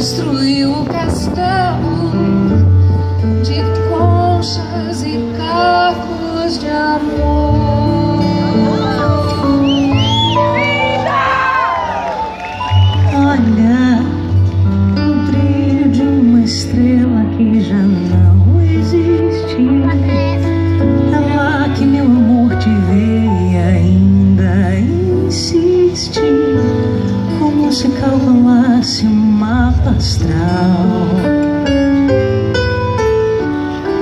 destruiu o castelo de conchas e cacos de amor. Olha o brilho de uma estrela que já não existe. Ela que meu amor te vê e ainda insiste, como se calculasse um mapa astral.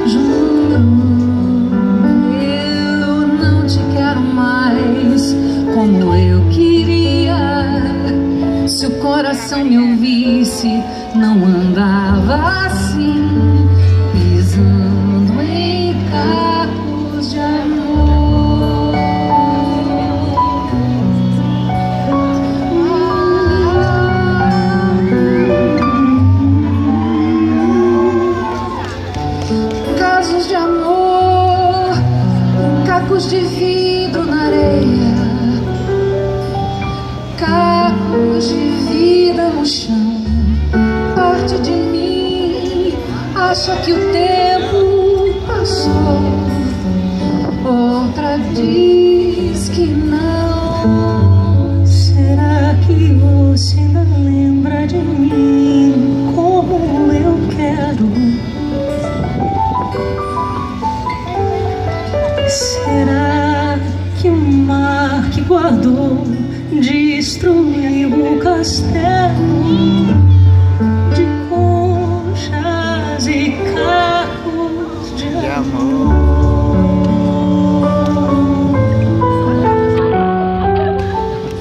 Juro, eu não te quero mais como eu queria. Se o coração me ouvisse, não andava assim, pisando em cacos de amor. Casos de amor, cacos de vidro na areia, cacos de vida no chão. Parte de mim acha que o tempo passou, outra diz que não. Será que você ainda lembra de mim como eu quero? Será que o mar que guardou destruiu o castelo de conchas e cacos de amor?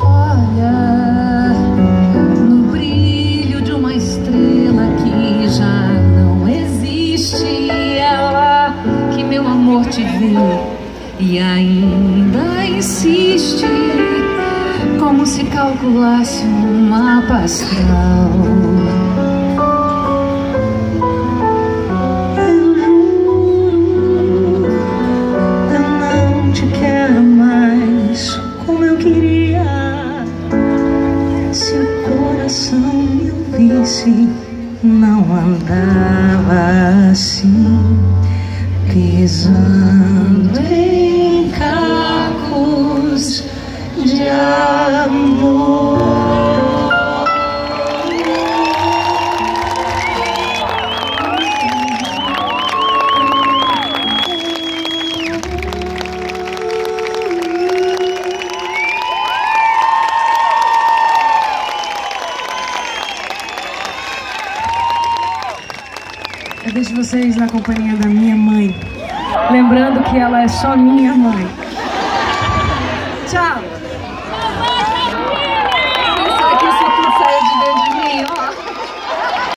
Olha no brilho de uma estrela que já não existe. Ela que meu amor te vê e ainda insiste, como se calculasse um mapa astral. Eu juro, eu não te quero mais como eu queria. Se o coração me ouvisse, não andava assim, pisando em cacos de amor. Eu deixo vocês na companhia da minha mãe, lembrando que ela é só minha mãe. Tchau!